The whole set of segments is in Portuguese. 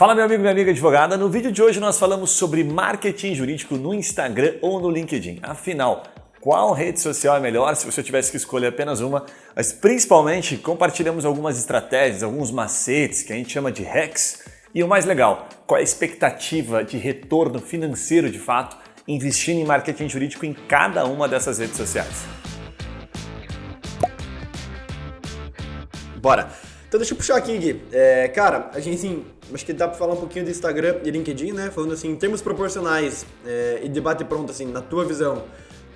Fala meu amigo, minha amiga advogada, no vídeo de hoje nós falamos sobre marketing jurídico no Instagram ou no LinkedIn. Afinal, qual rede social é melhor se você tivesse que escolher apenas uma? Mas principalmente compartilhamos algumas estratégias, alguns macetes que a gente chama de hacks. E o mais legal, qual é a expectativa de retorno financeiro de fato investindo em marketing jurídico em cada uma dessas redes sociais? Bora! Então deixa eu puxar aqui, Gui. Cara, a gente assim, acho que dá pra falar um pouquinho do Instagram e LinkedIn, né? Falando assim, em termos proporcionais e debate pronto, assim, na tua visão,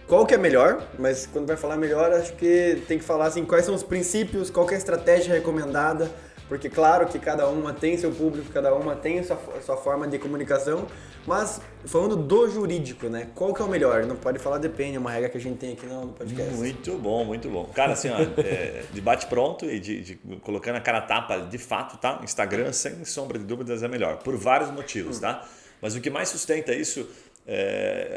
qual que é melhor? Mas quando vai falar melhor, acho que tem que falar assim, quais são os princípios, qual que é a estratégia recomendada, porque claro que cada uma tem seu público, cada uma tem sua forma de comunicação, mas falando do jurídico, né? Qual que é o melhor? Não pode falar depende, é uma regra que a gente tem aqui no podcast. Muito bom, muito bom. Cara, assim, ó, debate pronto e de colocando a cara a tapa, de fato, tá? Instagram, sem sombra de dúvidas, é melhor, por vários motivos, tá? Mas o que mais sustenta isso,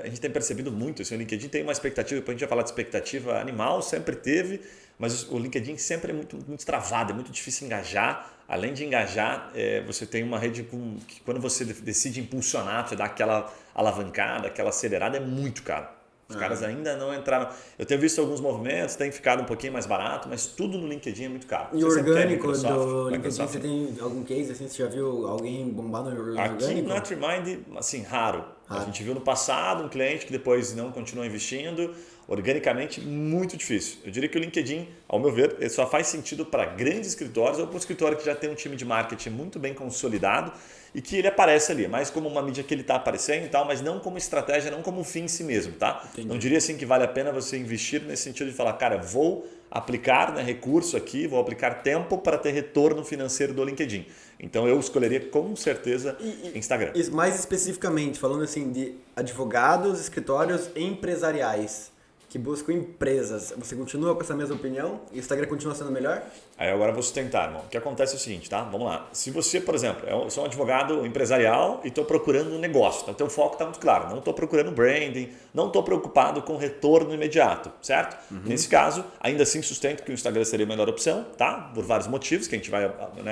a gente tem percebido muito, assim, o LinkedIn tem uma expectativa, depois a gente vai falar de expectativa animal, sempre teve, mas o LinkedIn sempre é muito travado, é muito difícil engajar. Além de engajar, você tem uma rede que quando você decide impulsionar, você dá aquela alavancada, aquela acelerada, é muito caro. Os caras ainda não entraram. Eu tenho visto alguns movimentos, tem ficado um pouquinho mais barato, mas tudo no LinkedIn é muito caro. E o orgânico do LinkedIn, você tem algum case assim? Você já viu alguém bombar no orgânico? Aqui no Matrimind, assim, raro. A gente viu no passado um cliente que depois não continuou investindo. Organicamente, muito difícil. Eu diria que o LinkedIn, ao meu ver, ele só faz sentido para grandes escritórios ou para um escritório que já tem um time de marketing muito bem consolidado e que ele aparece ali, mais como uma mídia que ele está aparecendo e tal, mas não como estratégia, não como fim em si mesmo, tá? Entendi. Não diria assim que vale a pena você investir nesse sentido de falar, cara, vou aplicar recurso aqui, vou aplicar tempo para ter retorno financeiro do LinkedIn. Então eu escolheria com certeza Instagram. E mais especificamente, falando assim de advogados, escritórios empresariais que buscam empresas, você continua com essa mesma opinião? E o Instagram continua sendo melhor? Aí agora eu vou sustentar, irmão. O que acontece é o seguinte, tá? Vamos lá. Se você, por exemplo, eu sou um advogado empresarial e estou procurando um negócio, então o teu foco está muito claro. Não estou procurando branding, não estou preocupado com retorno imediato, certo? Nesse caso, ainda assim sustento que o Instagram seria a melhor opção, tá? Por vários motivos que a gente vai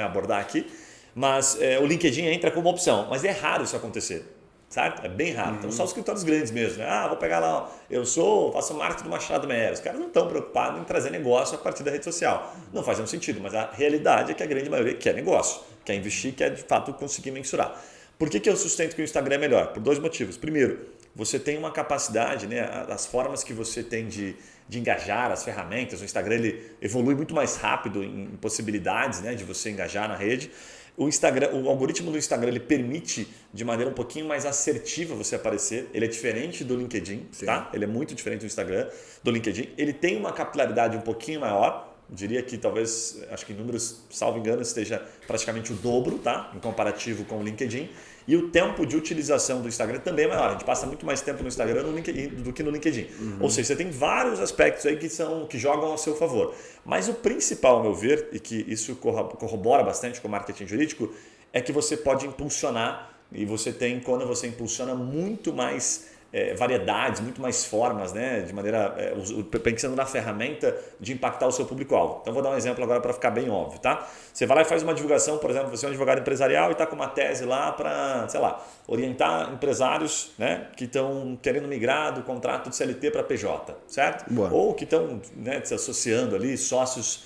abordar aqui. Mas o LinkedIn entra como opção, mas é raro isso acontecer. Certo? É bem raro. Então, só os escritórios grandes mesmo. Né? Vou pegar lá, faço marketing do Machado Meyer. Os caras não estão preocupados em trazer negócio a partir da rede social. Não faz nenhum sentido, mas a realidade é que a grande maioria quer negócio, quer investir, quer de fato conseguir mensurar. Por que eu sustento que o Instagram é melhor? Por dois motivos. Primeiro, você tem uma capacidade, né, as formas que você tem de engajar, as ferramentas. O Instagram ele evolui muito mais rápido em possibilidades, né, de você engajar na rede. O algoritmo do Instagram ele permite de maneira um pouquinho mais assertiva você aparecer. Ele é diferente do LinkedIn, tá? Ele é muito diferente do Instagram, do LinkedIn. Ele tem uma capilaridade um pouquinho maior. Diria que talvez, acho que em números, salvo engano, esteja praticamente o dobro, tá? Em comparativo com o LinkedIn. E o tempo de utilização do Instagram também é maior. A gente passa muito mais tempo no Instagram do que no LinkedIn. Ou seja, você tem vários aspectos aí que jogam a seu favor. Mas o principal, ao meu ver, e que isso corrobora bastante com o marketing jurídico, é que você pode impulsionar e você tem, quando você impulsiona, muito mais variedades, muito mais formas, né, de maneira pensando na ferramenta de impactar o seu público-alvo. Então vou dar um exemplo agora para ficar bem óbvio, tá? Você vai lá e faz uma divulgação, por exemplo, você é um advogado empresarial e está com uma tese lá para, sei lá, orientar empresários, né, que estão querendo migrar do contrato de CLT para PJ, certo? Boa. Ou que estão, né, se associando ali, sócios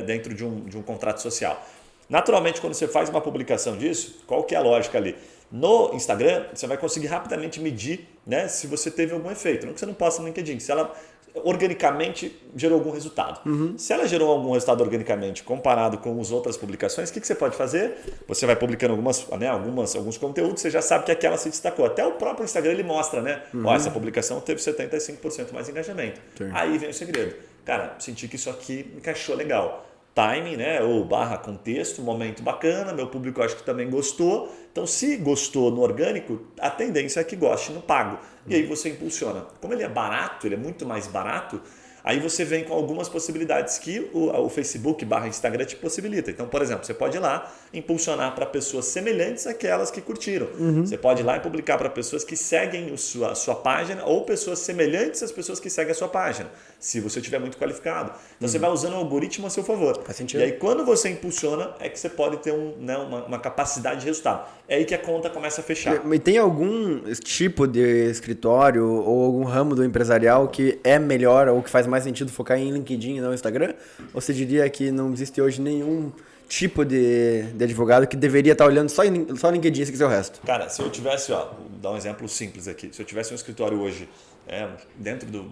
dentro de um contrato social. Naturalmente, quando você faz uma publicação disso, qual que é a lógica ali? No Instagram, você vai conseguir rapidamente medir, né, se você teve algum efeito. Não que você não posta no LinkedIn, se ela organicamente gerou algum resultado. Se ela gerou algum resultado organicamente comparado com as outras publicações, o que você pode fazer? Você vai publicando alguns conteúdos, você já sabe que aquela se destacou. Até o próprio Instagram ele mostra, né? Essa publicação teve 75% mais engajamento. Sim. Aí vem o segredo. Cara, senti que isso aqui encaixou legal. Timing, né? Ou /contexto, momento bacana, meu público acho que também gostou. Então, se gostou no orgânico, a tendência é que goste no pago. E aí você impulsiona. Como ele é barato, ele é muito mais barato, aí você vem com algumas possibilidades que o Facebook /Instagram te possibilita. Então, por exemplo, você pode ir lá impulsionar para pessoas semelhantes àquelas que curtiram. Você pode ir lá e publicar para pessoas que seguem a sua página ou pessoas semelhantes às pessoas que seguem a sua página. se você estiver muito qualificado. Então você vai usando o algoritmo a seu favor. Faz sentido. E aí quando você impulsiona é que você pode ter uma capacidade de resultado. É aí que a conta começa a fechar. E tem algum tipo de escritório ou algum ramo do empresarial que é melhor ou que faz mais sentido focar em LinkedIn e não Instagram? Ou você diria que não existe hoje nenhum tipo de advogado que deveria estar olhando só LinkedIn e esquecer o resto? Cara, se eu tivesse, vou dar um exemplo simples aqui. Se eu tivesse um escritório hoje, dentro do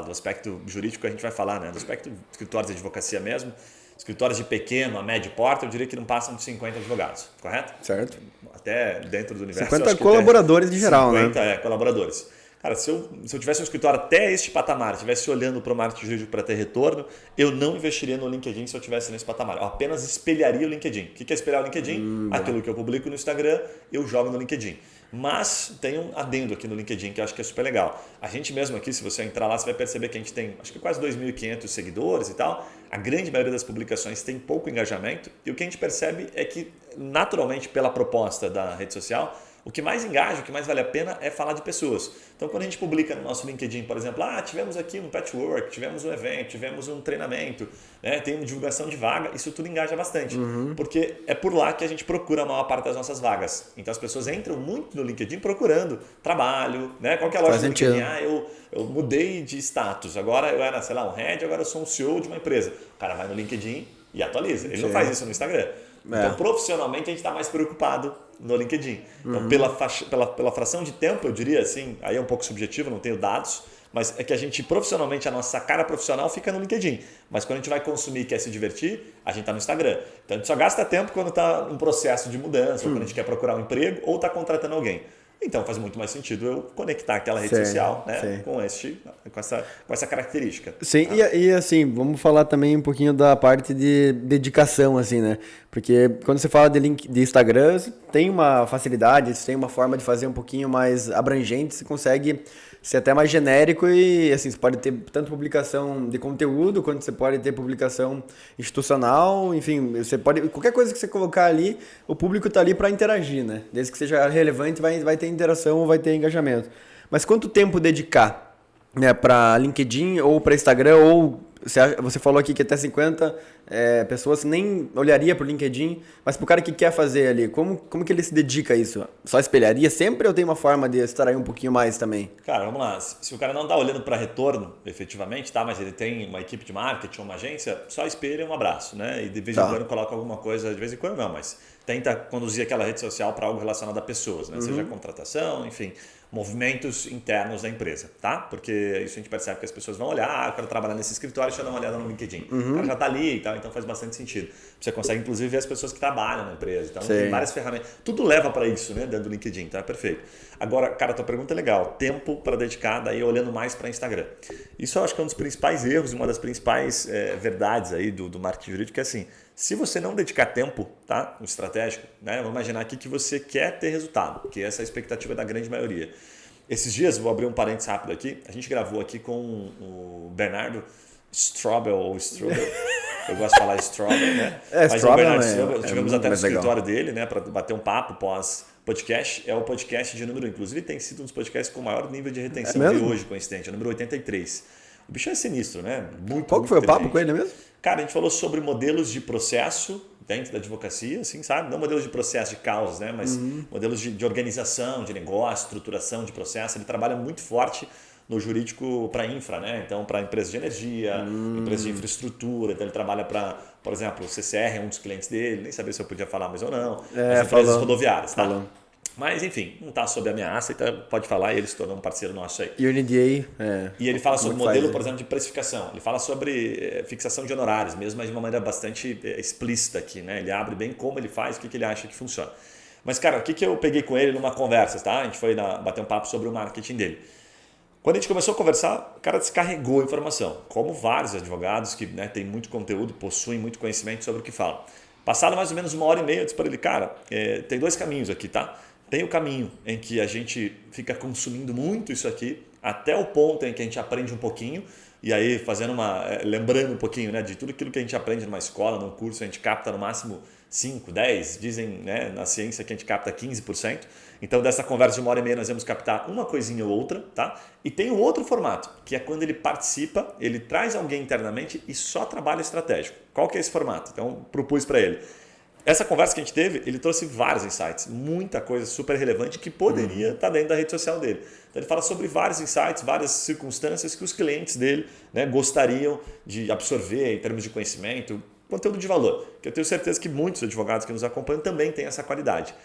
aspecto jurídico, a gente vai falar, né? Do aspecto de escritórios de advocacia mesmo, escritórios de pequeno a médio porte, eu diria que não passam de 50 advogados, correto? Certo. Até dentro do universo. 50 colaboradores de geral, 50, né? Colaboradores. Cara, se eu tivesse um escritório até este patamar, estivesse olhando para o marketing jurídico para ter retorno, eu não investiria no LinkedIn se eu estivesse nesse patamar. Eu apenas espelharia o LinkedIn. O que é espelhar o LinkedIn? Aquilo que eu publico no Instagram, eu jogo no LinkedIn. Mas tem um adendo aqui no LinkedIn que eu acho que é super legal. A gente mesmo aqui, se você entrar lá, você vai perceber que a gente tem acho que quase 2.500 seguidores e tal. A grande maioria das publicações tem pouco engajamento. E o que a gente percebe é que, naturalmente, pela proposta da rede social, o que mais engaja, o que mais vale a pena é falar de pessoas. Então, quando a gente publica no nosso LinkedIn, por exemplo, tivemos aqui um patchwork, tivemos um evento, tivemos um treinamento, né, tem uma divulgação de vaga, isso tudo engaja bastante. Porque é por lá que a gente procura a maior parte das nossas vagas. Então, as pessoas entram muito no LinkedIn procurando trabalho, né? Qual que é a loja do LinkedIn? Eu mudei de status, agora eu era, sei lá, um head, agora eu sou um CEO de uma empresa. O cara vai no LinkedIn e atualiza. Ele não faz isso no Instagram. Então, profissionalmente, a gente está mais preocupado no LinkedIn. Então, pela fração de tempo, eu diria assim, aí é um pouco subjetivo, não tenho dados, mas é que a gente profissionalmente, a nossa cara profissional fica no LinkedIn. Mas quando a gente vai consumir e quer se divertir, a gente está no Instagram. Então, a gente só gasta tempo quando está num processo de mudança, ou quando a gente quer procurar um emprego, ou está contratando alguém. Então faz muito mais sentido eu conectar aquela rede social, né, com essa característica. Sim, e assim, vamos falar também um pouquinho da parte de dedicação, assim, né? Porque quando você fala de Instagram, você tem uma facilidade, você tem uma forma de fazer um pouquinho mais abrangente, você consegue ser até mais genérico e assim, você pode ter tanto publicação de conteúdo, quanto você pode ter publicação institucional, enfim, você pode, qualquer coisa que você colocar ali, o público está ali para interagir, né? Desde que seja relevante, vai ter interação, vai ter engajamento. Mas quanto tempo dedicar, né, para LinkedIn ou para Instagram, ou você falou aqui que até 50 pessoas nem olharia para o LinkedIn, mas para o cara que quer fazer ali, como que ele se dedica a isso? Só espelharia sempre ou tem uma forma de extrair um pouquinho mais também? Cara, vamos lá. Se o cara não está olhando para retorno, efetivamente, tá, mas ele tem uma equipe de marketing, uma agência, só espelha um abraço, né? E de vez em quando coloca alguma coisa, de vez em quando não, mas tenta conduzir aquela rede social para algo relacionado a pessoas, né? Seja contratação, enfim, movimentos internos da empresa, tá? Porque isso a gente percebe que as pessoas vão olhar, eu quero trabalhar nesse escritório, deixa eu dar uma olhada no LinkedIn. O cara já está ali e tal, então faz bastante sentido. Você consegue, inclusive, ver as pessoas que trabalham na empresa. Então, tem várias ferramentas. Tudo leva para isso, né? Dentro do LinkedIn, tá? Perfeito. Agora, cara, tua pergunta é legal. Tempo para dedicar, daí olhando mais para Instagram. Isso eu acho que é um dos principais erros, uma das principais verdades aí do marketing jurídico, que é assim, se você não dedicar tempo, tá? No estratégico, né? Vamos imaginar aqui que você quer ter resultado, que essa é a expectativa da grande maioria. Esses dias, vou abrir um parênteses rápido aqui, a gente gravou aqui com o Bernardo Strobel ou Strobel. Eu gosto de falar Strobel, né? Mas o Bernardo Strobel, tivemos até no escritório dele, né, para bater um papo pós-podcast. É o podcast de número, inclusive tem sido um dos podcasts com o maior nível de retenção de hoje, coincidente, é o número 83. O bicho é sinistro, né? Qual que foi o papo com ele mesmo? Cara, a gente falou sobre modelos de processo dentro da advocacia, assim, sabe? Não modelos de processo de causas, né? Mas modelos de organização, de negócio, estruturação de processo. Ele trabalha muito forte no jurídico para infra, né? Então, para empresas de energia, empresas de infraestrutura. Então, ele trabalha para, por exemplo, o CCR é um dos clientes dele. Nem sabia se eu podia falar mais ou não. As empresas rodoviárias, tá? Falou. Mas, enfim, não está sob ameaça, então pode falar e ele se tornou um parceiro nosso aí. E o NDA... E ele fala sobre modelo, por exemplo, de precificação. Ele fala sobre fixação de honorários, mesmo, mas de uma maneira bastante explícita aqui, né? Ele abre bem como ele faz, o que ele acha que funciona. Mas, cara, o que eu peguei com ele numa conversa, tá? A gente foi bater um papo sobre o marketing dele. Quando a gente começou a conversar, o cara descarregou a informação, como vários advogados que, né, têm muito conteúdo, possuem muito conhecimento sobre o que falam. Passado mais ou menos 1h30, eu disse para ele, cara, tem 2 caminhos aqui, tá? Tem o caminho em que a gente fica consumindo muito isso aqui, até o ponto em que a gente aprende um pouquinho, e aí lembrando um pouquinho, né, de tudo aquilo que a gente aprende numa escola, num curso, a gente capta no máximo 5, 10, dizem, né, na ciência que a gente capta 15%. Então, dessa conversa de 1h30, nós vamos captar uma coisinha ou outra, tá? E tem um outro formato, que é quando ele participa, ele traz alguém internamente e só trabalha estratégico. Qual que é esse formato? Então, propus para ele. Essa conversa que a gente teve, ele trouxe vários insights, muita coisa super relevante que poderia estar dentro da rede social dele. Então, ele fala sobre vários insights, várias circunstâncias que os clientes dele, né, gostariam de absorver em termos de conhecimento, conteúdo de valor, que eu tenho certeza que muitos advogados que nos acompanham também têm essa qualidade.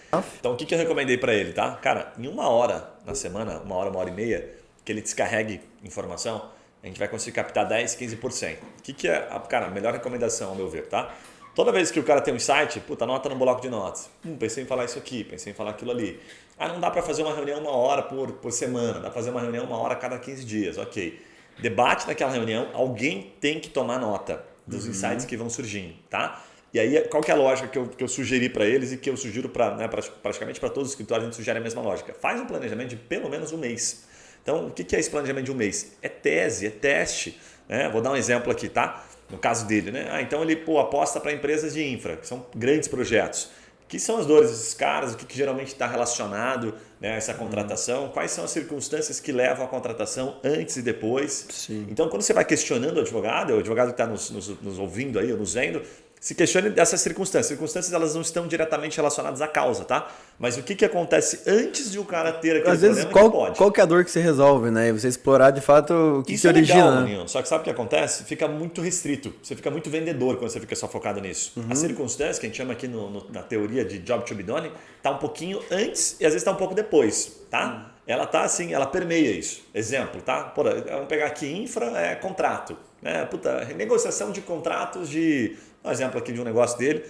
Então, o que eu recomendei para ele, tá? Cara, em 1 hora na semana, 1h30, que ele descarregue informação, a gente vai conseguir captar 10, 15%. O que é a melhor recomendação, ao meu ver, tá? Toda vez que o cara tem um insight, puta, anota no bloco de notas. Pensei em falar isso aqui, pensei em falar aquilo ali. Não dá para fazer uma reunião 1 hora por semana, dá para fazer uma reunião 1 hora a cada 15 dias, ok. Debate naquela reunião, alguém tem que tomar nota dos insights que vão surgindo, tá? E aí, qual que é a lógica que eu sugeri para eles e que eu sugiro para, né, praticamente para todos os escritórios, a gente sugere a mesma lógica. Faz um planejamento de pelo menos um mês. Então, o que é esse planejamento de um mês? É tese, é teste. Né? Vou dar um exemplo aqui, tá? No caso dele, né? Então ele aposta para empresas de infra, que são grandes projetos. O que são as dores desses caras? O que geralmente está relacionado, né, a essa contratação? Quais são as circunstâncias que levam à contratação antes e depois? Sim. Então, quando você vai questionando o advogado que está nos ouvindo aí, ou nos vendo, se questione dessas circunstâncias. Circunstâncias, elas não estão diretamente relacionadas à causa, tá? Mas o que acontece antes de o cara ter aquele Às vezes, problema que pode? qual que é a dor que você resolve, né? E você explorar de fato o que Isso é origina. legal, né? Maninho. Só que sabe o que acontece? Fica muito restrito. Você fica muito vendedor quando você fica só focado nisso. A circunstância, que a gente chama aqui na teoria de job to be done, está um pouquinho antes e às vezes está um pouco depois, tá? Ela tá assim, ela permeia isso. Exemplo, tá? Vamos pegar aqui, infra contrato. Né? Negociação de contratos de... Um exemplo aqui de um negócio dele,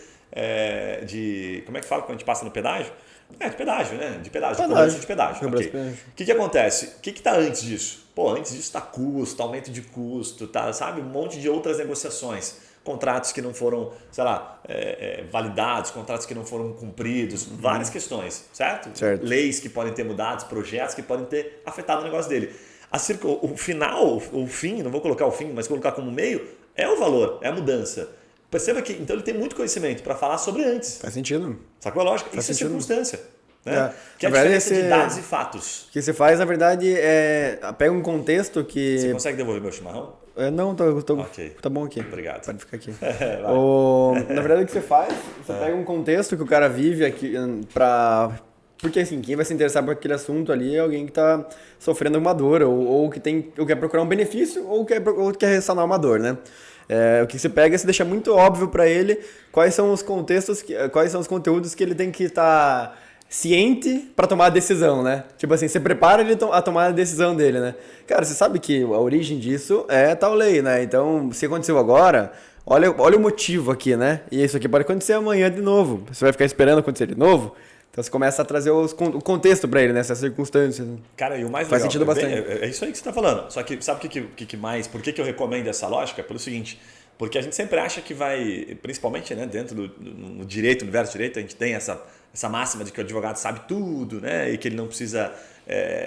de... Como é que fala quando a gente passa no pedágio? De pedágio, né? De cobrança de pedágio. Okay. O que acontece? O que está antes disso? Antes disso está custo, aumento de custo, tá, sabe? Um monte de outras negociações. Contratos que não foram, sei lá, validados, contratos que não foram cumpridos, várias questões, certo? Leis que podem ter mudado, projetos que podem ter afetado o negócio dele. O final, o fim, não vou colocar o fim, mas colocar como meio, é o valor, é a mudança. Perceba que então ele tem muito conhecimento para falar sobre antes. Faz sentido. Sacou a lógica? Isso é circunstância. Né? Que é a verdade, diferença de dados e fatos. O que você faz, na verdade, pega um contexto que... Você consegue devolver meu chimarrão? Não, okay. Tá bom aqui. Obrigado. Pode ficar aqui. Na verdade, o que você faz, você pega um contexto que o cara vive aqui Porque assim, quem vai se interessar por aquele assunto ali é alguém que está sofrendo uma dor, ou que quer procurar um benefício, ou quer sanar uma dor, né? O que você pega é você deixa muito óbvio para ele quais são os contextos, quais são os conteúdos que ele tem que estar ciente para tomar a decisão, né? Tipo assim, você prepara ele a tomar a decisão dele, né? Cara, você sabe que a origem disso é tal lei, né? Então, se aconteceu agora, olha o motivo aqui, né? E isso aqui pode acontecer amanhã de novo. Você vai ficar esperando acontecer de novo? Então você começa a trazer o contexto para ele, né? Essas circunstâncias. Cara, e o mais faz legal, sentido bastante. É isso aí que você está falando. Só que sabe que mais? Por que eu recomendo essa lógica? Pelo seguinte, porque a gente sempre acha que vai, principalmente, né, dentro no direito, no universo direito, a gente tem essa máxima de que o advogado sabe tudo, né? E que ele não precisa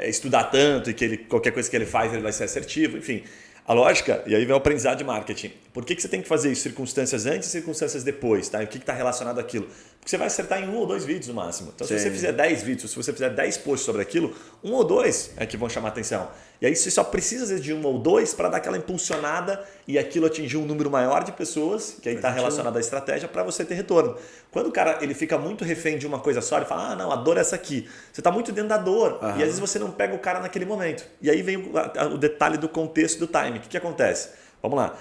estudar tanto e que qualquer coisa que ele faz ele vai ser assertivo, enfim. A lógica, e aí vem o aprendizado de marketing. Por que você tem que fazer isso? Circunstâncias antes e circunstâncias depois, tá? E o que está relacionado àquilo? Porque você vai acertar em 1 ou 2 vídeos no máximo. Então, se você fizer 10 vídeos, se você fizer 10 posts sobre aquilo, 1 ou 2 é que vão chamar atenção. E aí você só precisa, às vezes, de 1 ou 2 para dar aquela impulsionada e aquilo atingir um número maior de pessoas, que aí está relacionado à estratégia, para você ter retorno. Quando o cara ele fica muito refém de uma coisa só, ele fala, não, a dor é essa aqui. Você está muito dentro da dor. E às vezes você não pega o cara naquele momento. E aí vem o detalhe do contexto do time. O que acontece? Vamos lá.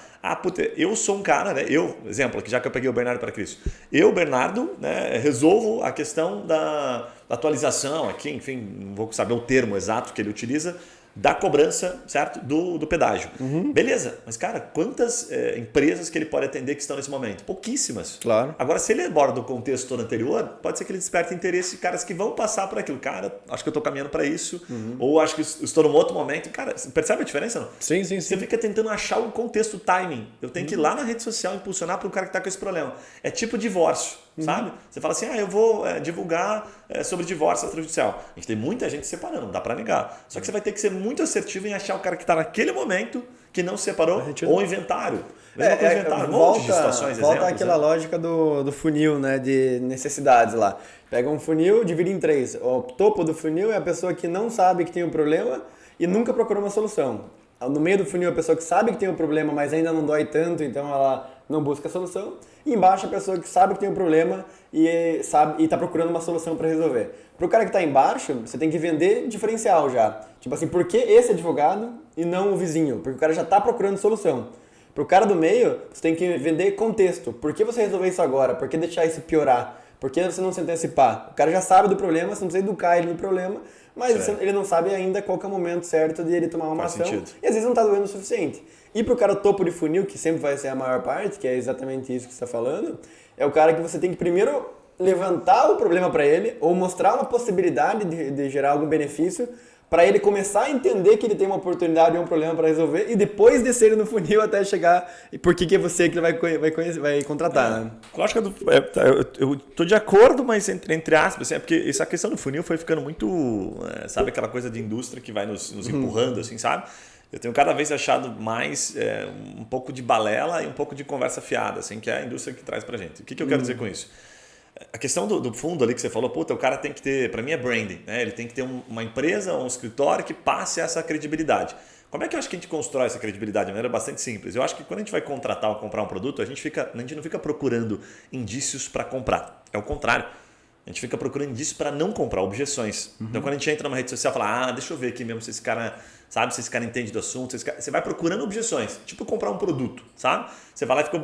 Eu sou um cara, né? Exemplo, aqui já que eu peguei o Bernardo para Cristo. Eu, Bernardo, né, resolvo a questão da atualização aqui, enfim, não vou saber o termo exato que ele utiliza, da cobrança, certo? Do pedágio. Beleza, mas cara, quantas empresas que ele pode atender que estão nesse momento? Pouquíssimas. Claro. Agora, se ele aborda o contexto todo anterior, pode ser que ele desperte interesse de caras que vão passar por aquilo. Cara, acho que eu estou caminhando para isso, ou acho que estou num outro momento. Cara, percebe a diferença, não? Sim. Você fica tentando achar o contexto, o timing. Eu tenho que ir lá na rede social impulsionar para o cara que está com esse problema. É tipo divórcio. Sabe? Você fala assim, eu vou divulgar sobre divórcio extrajudicial. A gente tem muita gente separando, não dá para negar. Só que você vai ter que ser muito assertivo em achar o cara que está naquele momento que não se separou ou inventário. Mesma coisa inventar um monte de situações, volta exemplos, àquela lógica do funil, né, de necessidades lá. Pega um funil, divide em 3. O topo do funil é a pessoa que não sabe que tem um problema e nunca procurou uma solução. No meio do funil, a pessoa que sabe que tem um problema, mas ainda não dói tanto, então ela não busca a solução. E embaixo, a pessoa que sabe que tem um problema e está procurando uma solução para resolver. Para o cara que está embaixo, você tem que vender diferencial já. Tipo assim, por que esse advogado e não o vizinho? Porque o cara já está procurando solução. Para o cara do meio, você tem que vender contexto. Por que você resolveu isso agora? Por que deixar isso piorar? Por que você não se antecipar? O cara já sabe do problema, você não precisa educar ele no problema, mas ele não sabe ainda qual que é o momento certo de ele tomar uma ação. E às vezes não está doendo o suficiente. E para o cara topo de funil, que sempre vai ser a maior parte, que é exatamente isso que você está falando, é o cara que você tem que primeiro levantar o problema para ele, ou mostrar uma possibilidade de gerar algum benefício, para ele começar a entender que ele tem uma oportunidade e um problema para resolver, e depois descer ele no funil até chegar e por que é você que ele vai contratar, né? Lógico, eu tô de acordo, mas entre aspas, assim, é porque essa questão do funil foi ficando muito, sabe, aquela coisa de indústria que vai nos empurrando, assim, sabe? Eu tenho cada vez achado mais um pouco de balela e um pouco de conversa fiada, assim, que é a indústria que traz pra gente. O que eu quero dizer com isso? A questão do fundo ali que você falou, puta, o cara tem que ter, para mim é branding, né? Ele tem que ter uma empresa, um escritório que passe essa credibilidade. Como é que eu acho que a gente constrói essa credibilidade de maneira bastante simples? Eu acho que quando a gente vai contratar ou comprar um produto, a gente não fica procurando indícios para comprar. É o contrário. A gente fica procurando indícios para não comprar, objeções. Então, quando a gente entra numa rede social e fala, deixa eu ver aqui mesmo se esse cara, sabe, se esse cara entende do assunto. Você vai procurando objeções, tipo comprar um produto, sabe? Você vai lá e fica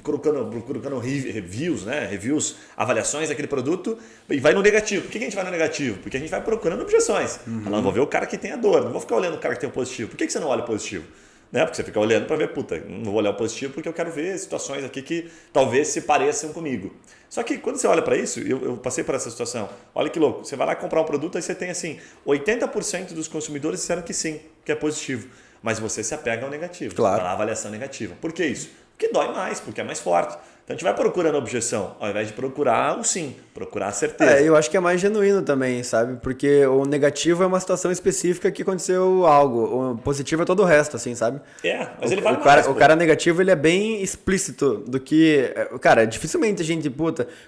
procurando reviews, né? Reviews, avaliações daquele produto e vai no negativo. Por que a gente vai no negativo? Porque a gente vai procurando objeções. Não vou ver o cara que tem a dor, não vou ficar olhando o cara que tem o positivo. Por que você não olha o positivo? Né? Porque você fica olhando para ver, puta, não vou olhar o positivo porque eu quero ver situações aqui que talvez se pareçam comigo. Só que quando você olha para isso, eu passei por essa situação, olha que louco, você vai lá comprar um produto, aí você tem assim, 80% dos consumidores disseram que sim, que é positivo, mas você se apega ao negativo, claro. à avaliação negativa. Por que isso? Porque dói mais, porque é mais forte. Então a gente vai procurando a objeção, ao invés de procurar o sim, procurar a certeza. Eu acho que é mais genuíno também, sabe? Porque o negativo é uma situação específica que aconteceu algo. O positivo é todo o resto, assim, sabe? Mas ele vale mais. O cara negativo, ele é bem explícito do que... Cara, dificilmente a gente,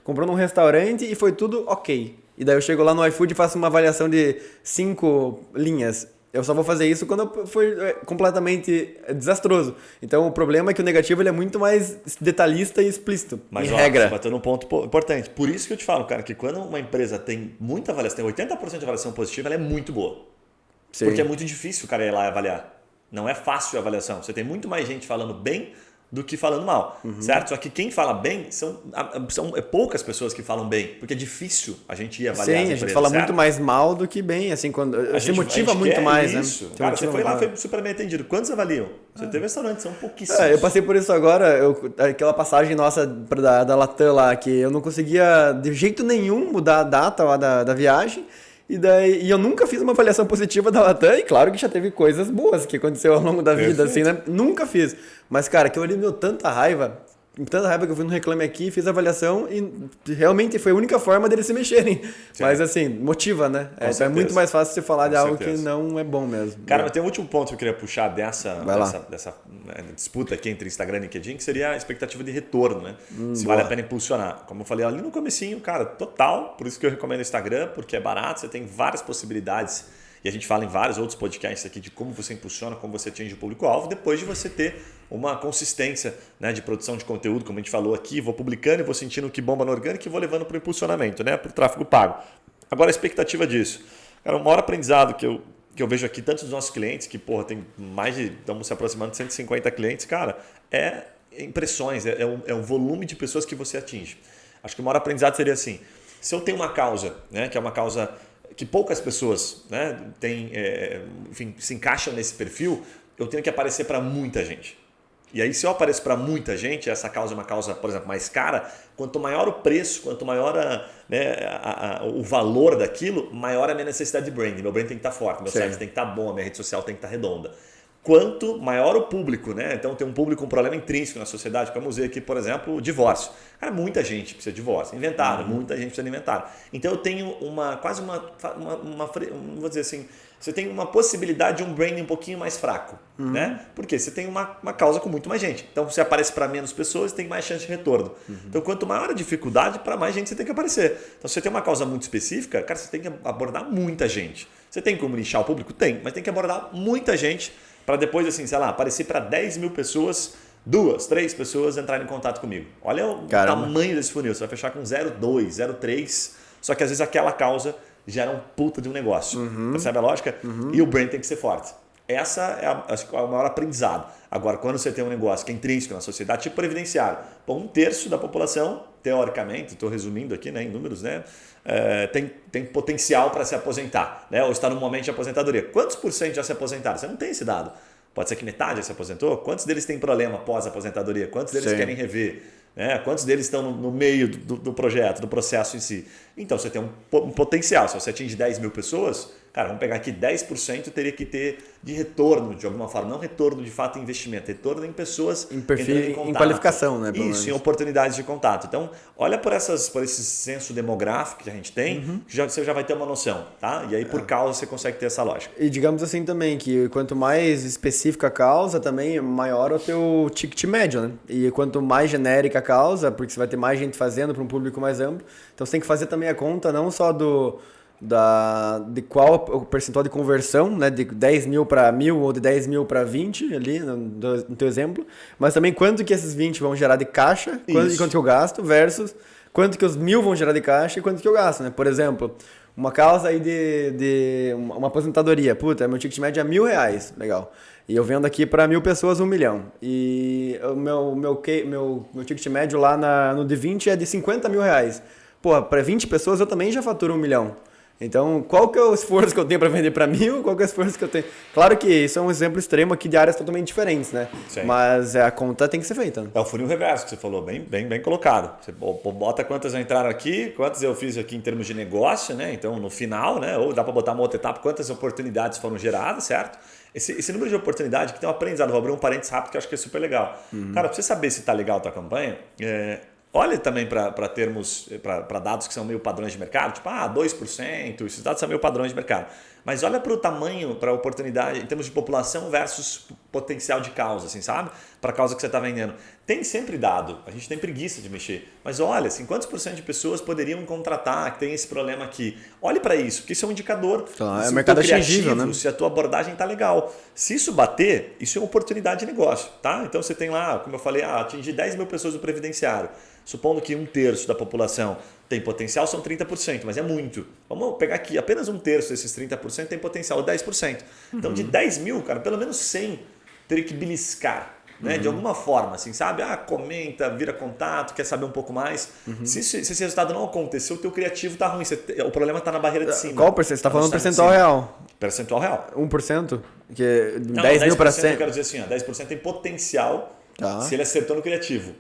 comprou num restaurante e foi tudo ok. E daí eu chego lá no iFood e faço uma avaliação de 5 linhas. Eu só vou fazer isso quando foi completamente desastroso. Então, o problema é que o negativo ele é muito mais detalhista e explícito, mas, em regra. Mas bateu num ponto importante. Por isso que eu te falo, cara, que quando uma empresa tem muita avaliação, tem 80% de avaliação positiva, ela é muito boa. Sim. Porque é muito difícil o cara ir lá e avaliar. Não é fácil a avaliação. Você tem muito mais gente falando bem do que falando mal, certo? Só que quem fala bem são poucas pessoas que falam bem, porque é difícil a gente ir avaliar as empresas. Sim, a gente fala muito mais mal do que bem, assim, quando você motiva muito mais, isso. Né? Cara, você foi lá, foi super bem atendido. Quantos avaliam? Você teve restaurante, são pouquíssimos. Eu passei por isso agora, aquela passagem nossa da Latam lá, que eu não conseguia de jeito nenhum mudar a data lá da viagem. E eu nunca fiz uma avaliação positiva da Latam, e claro que já teve coisas boas que aconteceu ao longo da vida, assim, né? Nunca fiz. Mas, cara, aquilo ali me deu tanta raiva que eu fui no Reclame Aqui, fiz a avaliação e realmente foi a única forma deles se mexerem. Sim. Mas, assim, motiva, né? É muito mais fácil você falar de algo que não é bom mesmo. Cara, mas tem um último ponto que eu queria puxar dessa disputa aqui entre Instagram e LinkedIn, que seria a expectativa de retorno, né? Se vale a pena impulsionar. Como eu falei ali no comecinho, cara, total. Por isso que eu recomendo o Instagram, porque é barato, você tem várias possibilidades. E a gente fala em vários outros podcasts aqui de como você impulsiona, como você atinge o público-alvo, depois de você ter uma consistência, né, de produção de conteúdo, como a gente falou aqui, vou publicando e vou sentindo que bomba no orgânico e vou levando para o impulsionamento, né, para o tráfego pago. Agora, a expectativa disso. Cara, o maior aprendizado que eu vejo aqui, tanto dos nossos clientes, que tem estamos se aproximando de 150 clientes, cara, é impressões, é o volume de pessoas que você atinge. Acho que o maior aprendizado seria assim, se eu tenho uma causa, né, que é uma causa que poucas pessoas, né, se encaixam nesse perfil, eu tenho que aparecer para muita gente. E aí, se eu apareço para muita gente, essa causa é uma causa, por exemplo, mais cara, quanto maior o preço, quanto maior o valor daquilo, maior a minha necessidade de branding. Meu branding tem que estar forte, meu site tem que estar bom, a minha rede social tem que estar redonda. quanto maior o público, né? Então tem um público com problema intrínseco na sociedade, vamos ver aqui, por exemplo, o divórcio. Cara, muita gente precisa de divórcio, inventário, muita gente precisa de inventário. Então eu tenho vou dizer assim, você tem uma possibilidade de um branding um pouquinho mais fraco, né? Porque você tem uma causa com muito mais gente. Então você aparece para menos pessoas, tem mais chance de retorno. Então quanto maior a dificuldade, para mais gente você tem que aparecer. Então se você tem uma causa muito específica, cara, você tem que abordar muita gente. Você tem como nichar o público? Tem, mas tem que abordar muita gente para depois, assim, sei lá, aparecer para 10 mil pessoas, 2, 3 pessoas entrarem em contato comigo. Olha o tamanho desse funil. Você vai fechar com 0,2, 0,3, só que às vezes aquela causa gera um puta de um negócio. Percebe a lógica? E o brand tem que ser forte. Essa é o maior aprendizado. Agora, quando você tem um negócio que é intrínseco na sociedade, tipo previdenciário, pô, 1/3 da população, teoricamente, estou resumindo aqui, né, em números, né, tem potencial para se aposentar, né, ou está no momento de aposentadoria. Quantos por cento já se aposentaram? Você não tem esse dado. Pode ser que metade já se aposentou? Quantos deles têm problema pós-aposentadoria? Quantos deles querem rever? Né? Quantos deles estão no meio do projeto, do processo em si? Então, você tem um potencial. Se você atinge 10 mil pessoas, cara, vamos pegar aqui 10% teria que ter de retorno, de alguma forma. Não retorno de fato em investimento, retorno em pessoas em perfil, em qualificação, né? Isso, em oportunidades de contato. Então, olha por esse senso demográfico que a gente tem, que você já vai ter uma noção, tá? E aí, por causa, você consegue ter essa lógica. E digamos assim também, que quanto mais específica a causa, também maior o teu ticket médio, né? E quanto mais genérica a causa, porque você vai ter mais gente fazendo para um público mais amplo, então você tem que fazer também a conta não só de qual o percentual de conversão, né, de 10 mil para 1.000 ou de 10 mil para 20 ali no teu exemplo, mas também quanto que esses 20 vão gerar de caixa, quanto que eu gasto versus quanto que os 1.000 vão gerar de caixa e quanto que eu gasto, né? Por exemplo, uma causa aí de uma aposentadoria, puta, meu ticket médio é R$1.000, legal. E eu vendo aqui para 1.000 pessoas 1 milhão. E o meu ticket médio lá no de 20 é de R$50 mil. Pô, para 20 pessoas eu também já faturo 1 milhão. Então, qual que é o esforço que eu tenho para vender para 1.000? Qual que é o esforço que eu tenho? Claro que isso é um exemplo extremo aqui de áreas totalmente diferentes, né? Sim. Mas a conta tem que ser feita. Né? É o funil reverso que você falou, bem colocado. Você bota quantas entraram aqui, quantas eu fiz aqui em termos de negócio, né? Então, no final, né? Ou dá para botar uma outra etapa, quantas oportunidades foram geradas, certo? Esse número de oportunidade que tem um aprendizado. Vou abrir um parênteses rápido que eu acho que é super legal. Cara, para você saber se está legal a tua campanha, olha também para dados que são meio padrões de mercado, tipo 2%, esses dados são meio padrões de mercado. Mas olha para o tamanho, para a oportunidade em termos de população versus potencial de causa, assim, sabe? Para a causa que você está vendendo. Tem sempre dado, a gente tem preguiça de mexer. Mas olha, assim, quantos por cento de pessoas poderiam contratar que tem esse problema aqui? Olhe para isso, porque isso é um indicador. Claro, é mercado atingível, né? Se a tua abordagem está legal. Se isso bater, isso é uma oportunidade de negócio, tá? Então você tem lá, como eu falei, atingir 10 mil pessoas do previdenciário. Supondo que 1/3 da população tem potencial, são 30%, mas é muito. Vamos pegar aqui, apenas 1/3 desses 30% tem potencial, 10%. Então, de 10 mil, cara, pelo menos 100 teria que beliscar, né? De alguma forma, assim, sabe? Comenta, vira contato, quer saber um pouco mais. Se esse resultado não aconteceu, o teu criativo tá ruim. O problema tá na barreira de cima. Qual percentual? Você está falando percentual real? Percentual real. 1%? Que 10 mil para 100? Eu quero dizer assim, 10% tem potencial se ele acertou no criativo.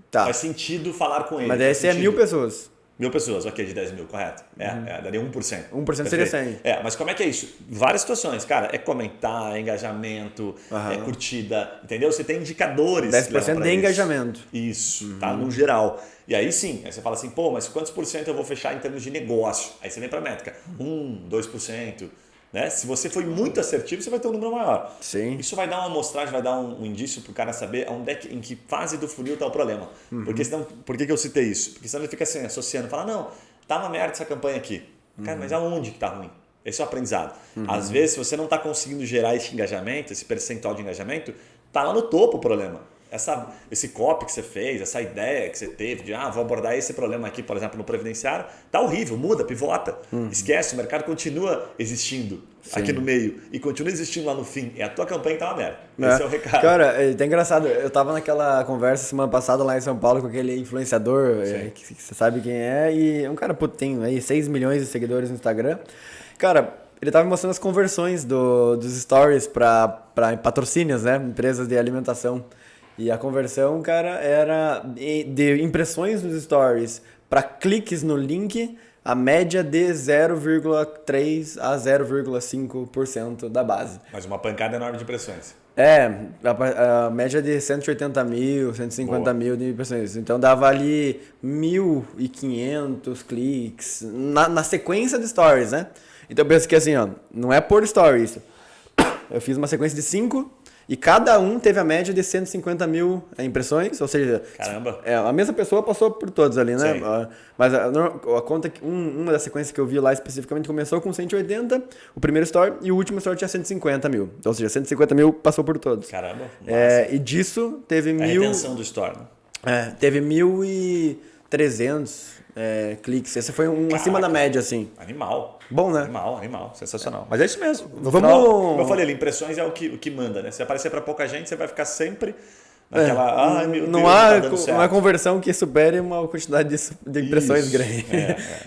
Tá. Faz sentido falar com ele. Mas daí é 1.000 pessoas. 1.000 pessoas, ok, de 10 mil, correto. Daria 1%. 1% seria 100. Mas como é que é isso? Várias situações, cara. É comentar, é engajamento, é curtida, entendeu? Você tem indicadores. 10% de engajamento. Isso, tá? No geral. E aí sim, aí você fala assim, pô, mas quantos por cento eu vou fechar em termos de negócio? Aí você vem para a métrica, 2%. Né? Se você foi muito assertivo, você vai ter um número maior. Sim. Isso vai dar uma amostragem, vai dar um indício para o cara saber em que fase do funil está o problema. Porque senão, por que eu citei isso? Porque senão ele fica assim, associando, fala, não, tá uma merda essa campanha aqui. Cara, mas aonde que tá ruim? Esse é o aprendizado. Às vezes, se você não está conseguindo gerar esse engajamento, esse percentual de engajamento, tá lá no topo o problema. Esse copy que você fez, essa ideia que você teve de vou abordar esse problema aqui, por exemplo, no previdenciário, tá horrível, muda, pivota, esquece, o mercado continua existindo aqui no meio e continua existindo lá no fim. É a tua campanha que tá uma merda. Esse é o recado. Cara, é até engraçado, eu tava naquela conversa semana passada lá em São Paulo com aquele influenciador, que você sabe quem é, e é um cara, tem aí 6 milhões de seguidores no Instagram. Cara, ele tava me mostrando as conversões dos stories para patrocínios, né? Empresas de alimentação. E a conversão, cara, era de impressões nos stories para cliques no link, a média de 0,3% a 0,5% da base. Mas uma pancada enorme de impressões. A média de 180 mil, 150 mil de impressões. Então dava ali 1.500 cliques na sequência de stories, né? Então eu penso que assim, ó, não é por story isso. Eu fiz uma sequência de 5 e cada um teve a média de 150 mil impressões, ou seja, Caramba. a mesma pessoa passou por todos ali, né? Sim. Mas a conta que uma das sequências que eu vi lá especificamente começou com 180, o primeiro story, e o último story tinha 150 mil. Então, ou seja, 150 mil passou por todos. Caramba. Massa. E disso teve A 1.000. retenção do store, né? Teve 1.300 cliques. Esse foi acima da média, assim. Animal. Bom, né? Animal. Sensacional. Mas é isso mesmo. No Vamos- final, como eu falei, ali, impressões é o que manda, né? Se aparecer para pouca gente, você vai ficar sempre naquela... Ai, meu Deus, Não tá dando certo. há conversão que supere uma quantidade de impressões Isso. grande.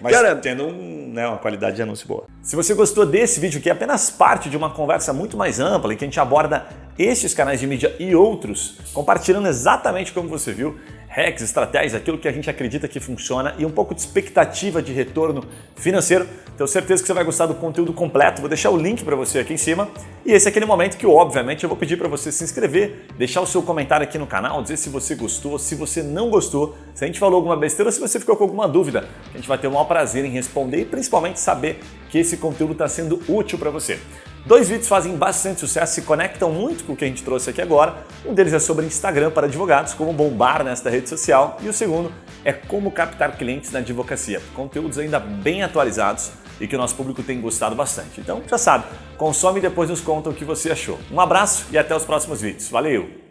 Mas Cara, tendo uma qualidade de anúncio boa. Se você gostou desse vídeo, que é apenas parte de uma conversa muito mais ampla, em que a gente aborda estes canais de mídia e outros, compartilhando exatamente como você viu, hacks, estratégias, aquilo que a gente acredita que funciona e um pouco de expectativa de retorno financeiro, tenho certeza que você vai gostar do conteúdo completo. Vou deixar o link para você aqui em cima. E esse é aquele momento que, obviamente, eu vou pedir para você se inscrever, deixar o seu comentário aqui no canal, dizer se você gostou, se você não gostou, se a gente falou alguma besteira ou se você ficou com alguma dúvida. A gente vai ter o maior prazer em responder e principalmente saber que esse conteúdo está sendo útil para você. 2 vídeos fazem bastante sucesso, se conectam muito com o que a gente trouxe aqui agora. Um deles é sobre Instagram para advogados, como bombar nesta rede social. E o segundo é como captar clientes na advocacia. Conteúdos ainda bem atualizados e que o nosso público tem gostado bastante. Então, já sabe, consome e depois nos conta o que você achou. Um abraço e até os próximos vídeos. Valeu!